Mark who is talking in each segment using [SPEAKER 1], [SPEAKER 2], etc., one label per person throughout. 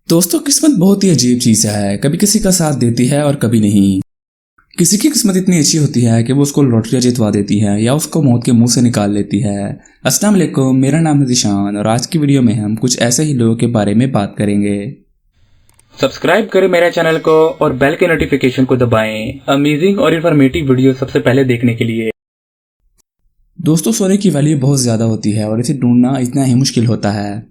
[SPEAKER 1] दोस्तों, किस्मत बहुत ही अजीब चीज है। कभी किसी का साथ देती है और कभी नहीं। किसी की किस्मत इतनी अच्छी होती है कि वो उसको लॉटरी जितवा देती है या उसको मौत के मुंह से निकाल लेती है। अस्सलाम वालेकुम, मेरा नाम है जिशान और आज की वीडियो में हम कुछ ऐसे ही लोगों के बारे में बात करेंगे।
[SPEAKER 2] सब्सक्राइब करें मेरे चैनल को और बेल के नोटिफिकेशन को दबाएं अमेजिंग और इन्फॉर्मेटिव वीडियो सबसे पहले देखने के लिए।
[SPEAKER 1] दोस्तों, सोने की वैल्यू बहुत ज्यादा होती है और इसे ढूंढना इतना ही मुश्किल होता है।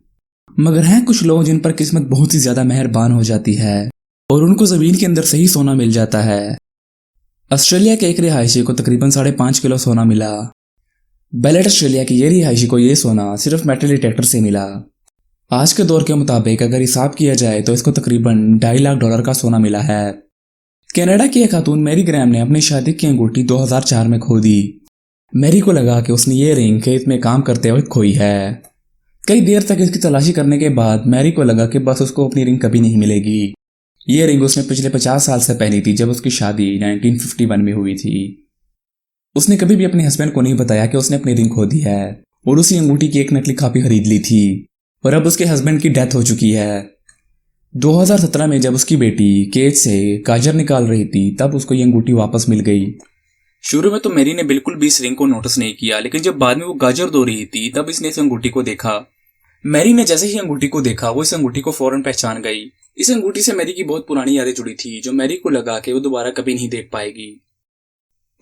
[SPEAKER 1] मगर हैं कुछ लोग जिन पर किस्मत बहुत ही ज्यादा मेहरबान हो जाती है और उनको जमीन के अंदर सही सोना मिल जाता है। ऑस्ट्रेलिया के एक रिहायशी को तकरीबन 5.5 किलो सोना मिला। बेलेट ऑस्ट्रेलिया की ये रिहायशी को ये सोना सिर्फ मेटल डिटेक्टर से मिला। आज के दौर के मुताबिक अगर हिसाब किया जाए तो इसको तकरीबन $2.5 लाख का सोना मिला है। कनाडा की एक खातून मैरी ग्रैम ने अपनी शादी की अंगूठी 2004 में खो दी। मैरी को लगा कि उसने ये रिंग खेत में काम करते वक्त खोई है। कई देर तक इसकी तलाशी करने के बाद मैरी को लगा कि बस उसको अपनी रिंग कभी नहीं मिलेगी। ये रिंग उसने पिछले 50 साल से पहनी थी, जब उसकी शादी 1951 में हुई थी। उसने कभी भी अपने हस्बैंड को नहीं बताया कि उसने अपनी रिंग खो दी है और उसी अंगूठी की एक नकली कॉपी खरीद ली थी। और अब उसके हस्बैंड की डेथ हो चुकी है। 2017 में जब उसकी बेटी केज से गाजर निकाल रही थी तब उसको ये अंगूठी वापस मिल गई। शुरू में तो मैरी ने बिल्कुल भी इस रिंग को नोटिस नहीं किया, लेकिन जब बाद में वो गाजर धो रही थी तब इसने इस अंगूठी को देखा। मैरी ने जैसे ही अंगूठी को देखा वो इस अंगूठी को फौरन पहचान गई। इस अंगूठी से मैरी की बहुत पुरानी यादें जुड़ी थी, जो मैरी को लगा कि वो दोबारा कभी नहीं देख पाएगी।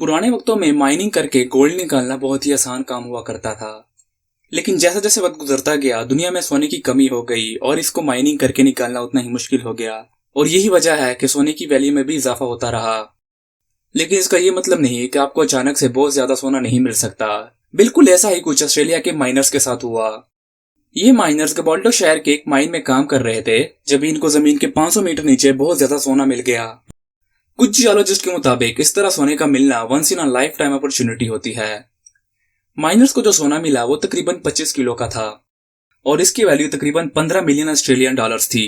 [SPEAKER 1] पुराने वक्तों में माइनिंग करके गोल्ड निकालना बहुत ही आसान काम हुआ करता था, लेकिन जैसे जैसे वक्त गुजरता गया दुनिया में सोने की कमी हो गई और इसको माइनिंग करके निकालना उतना ही मुश्किल हो गया। और यही वजह है कि सोने की वैल्यू में भी इजाफा होता रहा। लेकिन इसका ये मतलब नहीं है कि आपको अचानक से बहुत ज्यादा सोना नहीं मिल सकता। बिल्कुल ऐसा ही कुछ ऑस्ट्रेलिया के माइनर्स के साथ हुआ। ये माइनर्स गबाल्डो शहर के एक माइन में काम कर रहे थे जब इनको जमीन के 500 मीटर नीचे बहुत ज्यादा सोना मिल गया। कुछ जियोलॉजिस्ट के मुताबिक इस तरह सोने का मिलना once in a lifetime opportunity होती है। माइनर्स को जो सोना मिला वो तकरीबन 25 किलो का था और इसकी वैल्यू तकरीबन 15 मिलियन ऑस्ट्रेलियन डॉलर्स थी।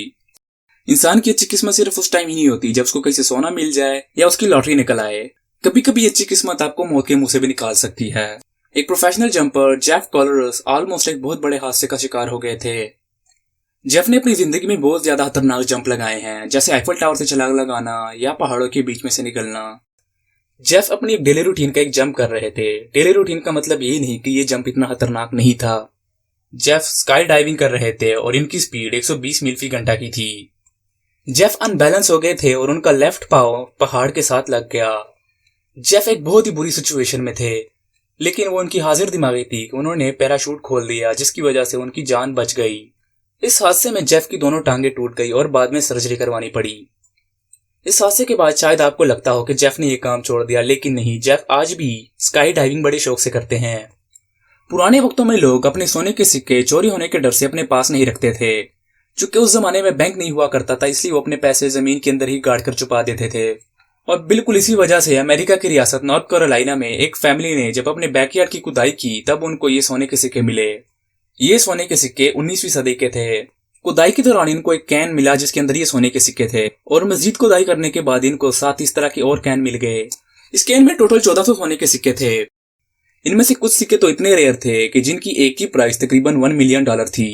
[SPEAKER 1] इंसान की अच्छी किस्मत सिर्फ उस टाइम ही नहीं होती जब उसको कहीं से सोना मिल जाए या उसकी लॉटरी निकल आए। कभी कभी अच्छी किस्मत आपको मौत के मुंह से भी निकाल सकती है। एक प्रोफेशनल जंपर जेफ कॉलरस ऑलमोस्ट एक बहुत बड़े हादसे का शिकार हो गए थे। जेफ ने अपनी जिंदगी में बहुत ज्यादा खतरनाक जंप लगाए हैं, जैसे आईफल टावर से छलांग लगाना या पहाड़ों के बीच में से निकलना। जेफ अपनी एक डेली रूटीन का एक जंप कर रहे थे। डेली रूटीन का मतलब यही नहीं कि ये जंप इतना खतरनाक नहीं था। जेफ स्काई डाइविंग कर रहे थे और इनकी स्पीड 120 मील फी घंटा की थी। जेफ अनबैलेंस हो गए थे और उनका लेफ्ट पांव पहाड़ के साथ लग गया। जेफ एक बहुत ही बुरी सिचुएशन में थे, लेकिन वो उनकी हाजिर दिमागी थी कि उन्होंने पैराशूट खोल दिया, जिसकी वजह से उनकी जान बच गई। इस हादसे में जेफ की दोनों टांगे टूट गई और बाद में सर्जरी करवानी पड़ी। इस हादसे के बाद शायद आपको लगता हो कि जेफ ने ये काम छोड़ दिया, लेकिन नहीं, जेफ आज भी स्काई डाइविंग बड़े शौक से करते हैं। पुराने वक्तों में लोग अपने सोने के सिक्के चोरी होने के डर से अपने पास नहीं रखते थे। चूंकि उस जमाने में बैंक नहीं हुआ करता था, इसलिए वो अपने पैसे जमीन के अंदर ही गाड़ कर छुपा देते थे। और बिल्कुल इसी वजह से अमेरिका की रियासत नॉर्थ कैरोलिना में एक फैमिली ने जब अपने बैकयार्ड की खुदाई की तब उनको ये सोने के सिक्के मिले। ये सोने के सिक्के 19वीं सदी के थे। खुदाई के दौरान इनको एक कैन मिला जिसके अंदर ये सोने के सिक्के थे और मजीद खुदाई करने के बाद इनको 7 इस तरह के और कैन मिल गए। इस कैन में टोटल 1400 सोने के सिक्के थे। इनमें से कुछ सिक्के तो इतने रेयर थे कि जिनकी एक की प्राइस तकरीबन $1 मिलियन थी।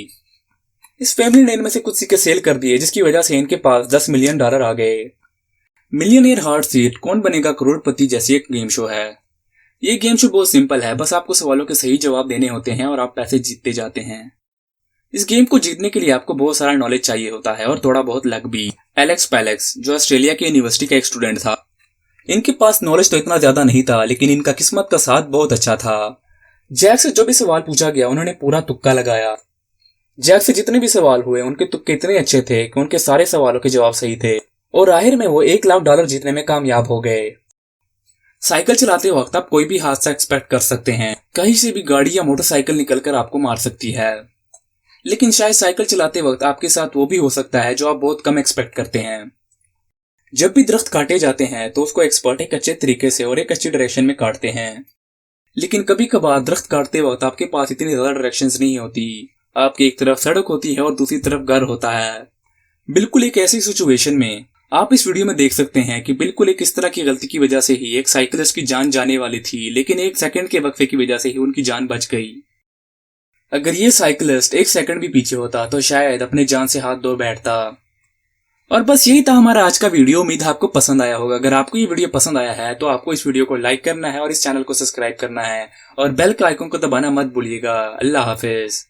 [SPEAKER 1] इस फैमिली ने इनमें से कुछ सिक्के सेल कर दिए, जिसकी वजह से इनके पास $10 मिलियन आ गए। मिलियनियर हार्ट सीट कौन बनेगा करोड़पति जैसी एक गेम शो है। ये गेम शो बहुत सिंपल है, बस आपको सवालों के सही जवाब देने होते हैं और आप पैसे जीतते जाते हैं। इस गेम को जीतने के लिए आपको बहुत सारा नॉलेज चाहिए होता है और थोड़ा बहुत लक भी। एलेक्स पैलेक्स, जो ऑस्ट्रेलिया की यूनिवर्सिटी का एक स्टूडेंट था, इनके पास नॉलेज तो इतना ज्यादा नहीं था, लेकिन इनका किस्मत का साथ बहुत अच्छा था। जैक से जो भी सवाल पूछा गया उन्होंने पूरा तुक्का लगाया। जैक से जितने भी सवाल हुए उनके तुक्के इतने अच्छे थे कि उनके सारे सवालों के जवाब सही थे और आखिर में वो $1 लाख जीतने में कामयाब हो गए। साइकिल चलाते वक्त आप कोई भी हादसा एक्सपेक्ट कर सकते हैं। कहीं से भी गाड़ी या मोटरसाइकिल निकलकर आपको मार सकती है, लेकिन शायद साइकिल चलाते वक्त आपके साथ वो भी हो सकता है जो आप बहुत कम एक्सपेक्ट करते हैं। जब भी दरख्त काटे जाते हैं तो उसको एक्सपर्ट एक अच्छे तरीके से और एक अच्छी डायरेक्शन में काटते हैं, लेकिन कभी कभार दरख्त काटते वक्त आपके पास इतनी ज्यादा डायरेक्शंस नहीं होती। आपकी एक तरफ सड़क होती है और दूसरी तरफ घर होता है। बिल्कुल एक ऐसी सिचुएशन में आप इस वीडियो में देख सकते हैं कि बिल्कुल एक इस तरह की गलती की वजह से ही एक साइकिलिस्ट की जान जाने वाली थी, लेकिन 1 सेकंड के वक्फे की वजह से ही उनकी जान बच गई। अगर ये साइकिलिस्ट 1 सेकंड भी पीछे होता तो शायद अपने जान से हाथ धो बैठता। और बस यही था हमारा आज का वीडियो। उम्मीद है आपको पसंद आया होगा। अगर आपको ये वीडियो पसंद आया है तो आपको इस वीडियो को लाइक करना है और इस चैनल को सब्सक्राइब करना है और बेल के आइकन को दबाना मत भूलिएगा। अल्लाह हाफिज।